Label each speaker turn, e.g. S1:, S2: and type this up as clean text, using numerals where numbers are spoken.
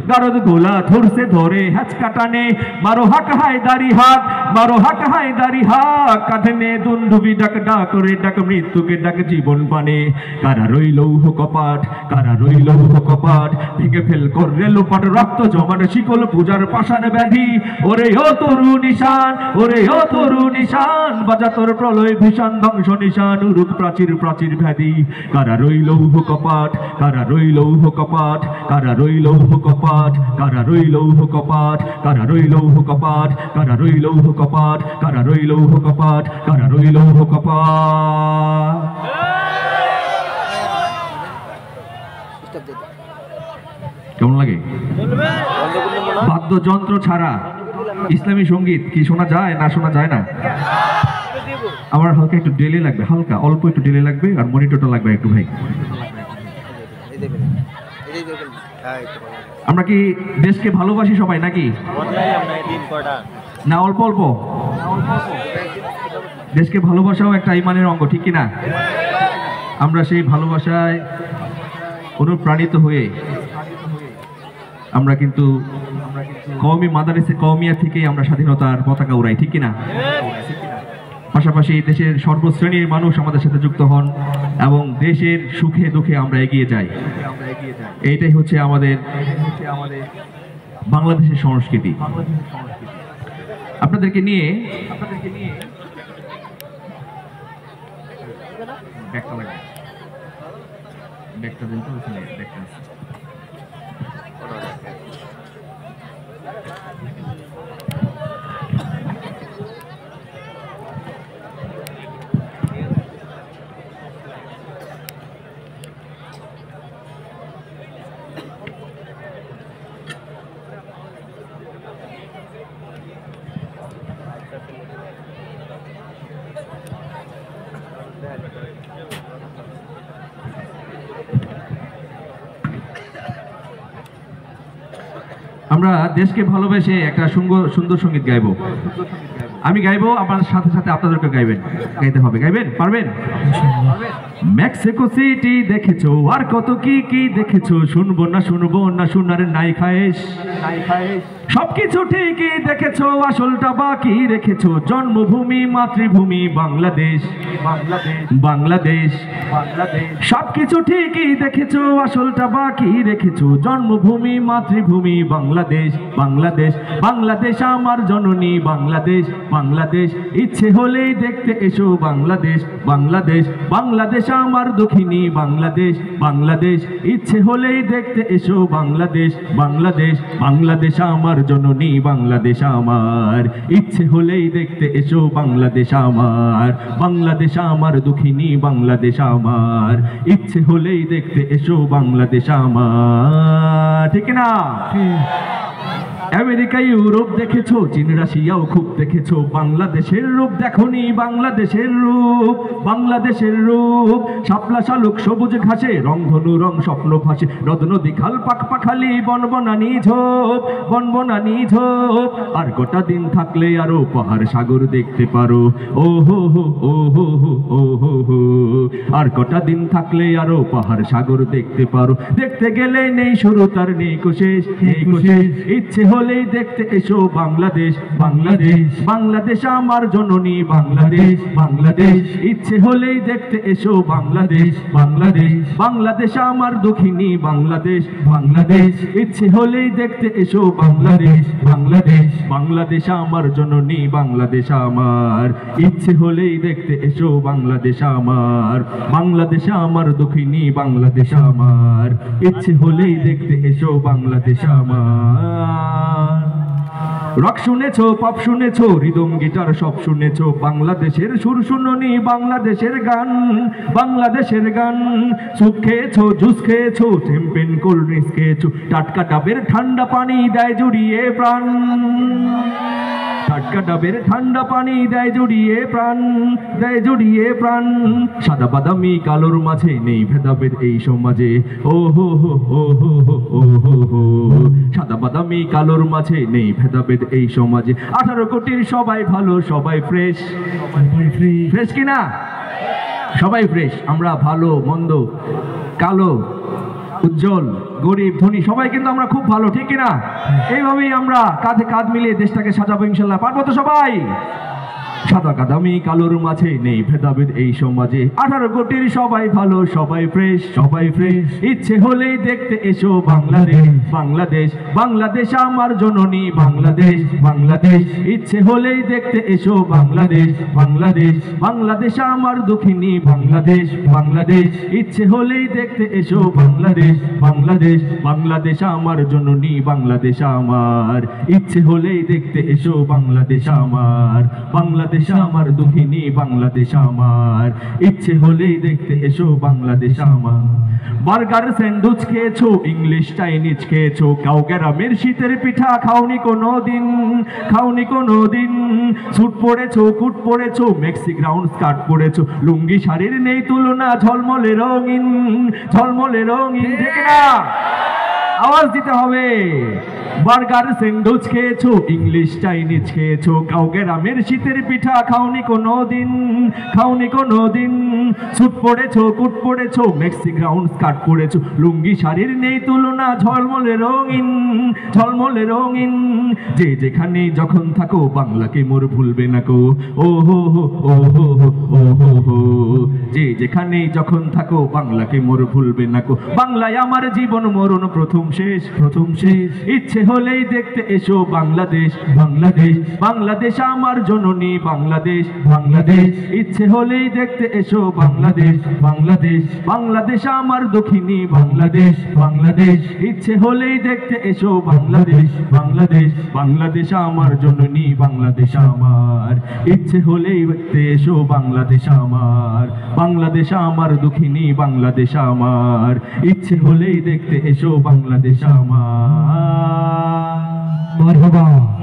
S1: গারদ গোলা ধরছে ধরে হ্যাচকা টানে মারো হাক হায়দারি হাক মারো হাক হায়দারি হাক কাঁধে দুন্দুবি ডাক ডাক করে ডাক মৃত্যুকে ডাক জীবন পানে কারা রইল কপাট কারা রইল কপাট ভেঙে ফেল করলে লোপাট রক্ত জমাট শিকল পূজার পাষাণ ব্যাধি ওরে ও তরু নিশান ওরে ও তরু নিশান বাজা তোর প্রলয় ভীষণ ধ্বংস নিশান উরুক প্রাচীর প্রাচীর ভ্যাধি কারা রইল কপাট কারা রইল কপাট কারা রইল কপাট কারা রইল কপাট কারা রইল কপাট কারা রইল কপাট কারা রইল কপাট কারা রইল কপাট। কেমন লাগে? বাদ্যযন্ত্র ছাড়া ইসলামী সঙ্গীত কি শোনা যায় না শোনা যায় না? আমার হালকা একটু ডিলে লাগবে, হালকা অল্প একটু ডিলে লাগবে আর মনিটরটা লাগবে একটু ভাই। আমরা কি দেশকে ভালোবাসি সবাই নাকি না অল্প অল্প? দেশকে ভালোবাসাও একটা ইমানের অঙ্গ, ঠিক কিনা? আমরা সেই ভালোবাসায় অনুপ্রাণিত হয়ে আমরা কিন্তু কওমি মাদারিসে কওমিয়া থেকেই আমরা স্বাধীনতার পতাকা উড়াই, ঠিক কিনা? পাশাপাশি দেশের সর্বশ্রেণীর মানুষ আমাদের সাথে যুক্ত হন এবং দেশের সুখে দুঃখে আমরা এগিয়ে যাই। এইটাই হচ্ছে আমাদের বাংলাদেশের সংস্কৃতি। আপনাদেরকে নিয়ে আমরা দেশকে ভালোবেসে একটা সুন্দর সঙ্গীত গাইবো। আমি গাইবো, আমার সাথে সাথে আপনাদেরকে গাইতে হবে। গাইবেন? পারবেন? মেক্সিকো সিটি দেখেছো আর কত কি কি দেখেছো, শুনবো না শোনার নাই খায়েশ। সবকিছু ঠিকই দেখেছো, আসলটা বাকি রেখেছো, জন্মভূমি মাতৃভূমি বাংলাদেশ বাংলাদেশ বাংলাদেশ। সবকিছু ঠিকই দেখেছো, আসলটা বাকি রেখেছো, জন্মভূমি মাতৃভূমি বাংলাদেশ বাংলাদেশ বাংলাদেশ আমার জননী বাংলাদেশ বাংলাদেশ। ইচ্ছে হলেই দেখতে এসো বাংলাদেশ বাংলাদেশ বাংলাদেশ আমার দক্ষিণী বাংলাদেশ বাংলাদেশ। ইচ্ছে হলেই দেখতে এসো বাংলাদেশ বাংলাদেশ বাংলাদেশ আমার জননী বাংলাদেশ আমার। ইচ্ছে হলেই দেখতে এসো বাংলাদেশ আমার বাংলাদেশ আমার দক্ষিণী বাংলাদেশ আমার। ইচ্ছে হলেই দেখতে এসো বাংলাদেশ আমার, ঠিক না? আমেরিকা ইউরোপ দেখেছো, চীন রাশিয়াও খুব দেখেছো, বাংলাদেশের রূপ দেখোনি বাংলাদেশের রূপ বাংলাদেশের রূপ। শাপলা শালুক সবুজ ঘাসে রংধনু রং স্বপ্ন ভাসে, নদ নদী খাল পাক পাখালি বনবনানি ঝোপ বনবনানি ঝোপ। আর গোটা দিন থাকলে আরো পাহাড় সাগর দেখতে পারো, ও হো হো ও হো হো ও হো হো। আর গোটা দিন থাকলে আরো পাহাড় সাগর দেখতে পারো, দেখতে গেলে নেই শুরু তার নেই কোশেষ নেই কোশেষ। ইচ্ছে হলেই দেখতে এসো বাংলাদেশ বাংলাদেশ বাংলাদেশ আমার জননী বাংলাদেশ বাংলাদেশ। ইচ্ছে হলেই দেখতে এসো বাংলাদেশ বাংলাদেশ বাংলাদেশ আমার দক্ষিণী বাংলাদেশ বাংলাদেশ। ইচ্ছে হলেই দেখতে এসো বাংলাদেশ বাংলাদেশ বাংলাদেশ আমার জননী বাংলাদেশ আমার। ইচ্ছে হলেই দেখতে এসো বাংলাদেশ আমার বাংলাদেশ আমার দক্ষিণী বাংলাদেশ আমার। ইচ্ছে হলেই দেখতে এসো বাংলাদেশ আমার। রক শুনেছো, পপ শুনেছো, রিদম গিটার সব শুনেছো, বাংলাদেশের সুর শুনোনি বাংলাদেশের গান বাংলাদেশের গান। স্যুপ খেয়েছো, জুস খেয়েছো, চ্যাম্পেন কোল্ড ড্রিঙ্কস খেয়েছো, টাটকা ডাবের ঠান্ডা পানি দেয় জুড়িয়ে প্রাণ, টাটকা ডাবের ঠান্ডা পানি দেয় জড়িয়ে প্রাণ দেয় জড়িয়ে প্রাণ। সাদা বাদামি কালোর মাঝে নেই ভেদাভেদ এই সমাজে, ও হো হো ও হো হো ও হো হো। সাদা বাদামি কালোর মাঝে নেই ভেদাভেদ এই সমাজে, 18 কোটির সবাই ভালো সবাই ফ্রেশ ফ্রেশ কিনা? সবাই ফ্রেশ। আমরা ভালো মন্দ কালো উজ্জ্বল, গরিব, ধনী সবাই কিন্তু আমরা খুব ভালো, ঠিক কিনা? এইভাবেই আমরা কাঁধে কাঁধ মিলিয়ে দেশটাকে সাজাবো ইনশাল্লাহ। পারবো তো সবাই? সাদা কাদামি কালোর মাঝে নেই ভেদাভেদ এই সমাজে, 18 কোটির সবাই ভালো, সবাই ফ্রেশ, সবাই ফ্রেশ। ইচ্ছে হলেই দেখতে এসো বাংলাদেশ, বাংলাদেশ, বাংলাদেশ আমার জননী বাংলাদেশ, বাংলাদেশ। ইচ্ছে হলেই দেখতে এসো বাংলাদেশ, বাংলাদেশ, বাংলাদেশ আমার দক্ষিণী বাংলাদেশ, বাংলাদেশ। ইচ্ছে হলেই দেখতে এসো বাংলাদেশ, বাংলাদেশ, বাংলাদেশ আমার জননী বাংলাদেশ আমার। ইচ্ছে হলেই দেখতে এসো বাংলাদেশ আমার, বাংলাদেশ আমার দক্ষিণী বাংলাদেশ আমার। ইচ্ছে হলেই দেখতে এসো বাংলাদেশ আমার। বার্গার স্যান্ডউইচ খেয়েছো, ইংলিশ চাইনিজ খেয়েছো, কাউ গ্রামের শীতের পিঠা খাওনি কোনো দিন, খাওনি কোনো দিন। স্যুট পরেছো, কুট পরেছো, মেক্সি গ্রাউন্ড স্কার্ট পরেছো, লুঙ্গি শাড়ির নেই তুলনা, ঝলমলে রঙিন, ঝলমলে রঙিন, ঠিক না? আওয়াজ দিতে হবে। বার্গার স্যান্ডউইচ খেয়েছো, ইংলিশ চাইনিজ খেয়েছো, কাউ গ্রামের শীতের পিঠা খাওনি কোনো দিন, খাওনি কোনো দিন। স্যুট পরেছো, কুট পরেছো, মেক্সি গ্রাউন্ড স্কার্ট পরেছো, লুঙ্গি শাড়ির নেই তুলনা, ঝলমলে রঙিন, ঝলমলে রঙিন। যে যেখানে যখন থাকো বাংলাকে মোর ভুলবে না কো, ও হো হো, ও হো হো, ও হো হো। যে যেখানে যখন থাকো বাংলাকে মোর ভুলবে না কো, বাংলায় আমার জীবন মরণ প্রথম শেষ, প্রথম শেষ। ইচ্ছে হলেই দেখতে এসো বাংলাদেশ, বাংলাদেশ, বাংলাদেশ আমার জননী বাংলাদেশ, বাংলাদেশ। ইচ্ছে হলেই দেখতে এসো বাংলাদেশ, বাংলাদেশ, বাংলাদেশ আমার দক্ষিণী বাংলাদেশ, বাংলাদেশ। ইচ্ছে হলেই দেখতে এসো বাংলাদেশ, বাংলাদেশ, বাংলাদেশ আমার জননী বাংলাদেশ আমার। ইচ্ছে হলেই দেখতে এসো বাংলাদেশ আমার, বাংলাদেশ আমার দক্ষিণী বাংলাদেশ আমার। ইচ্ছে হলেই দেখতে এসো বাংলাদেশ আমার। মারহাবা।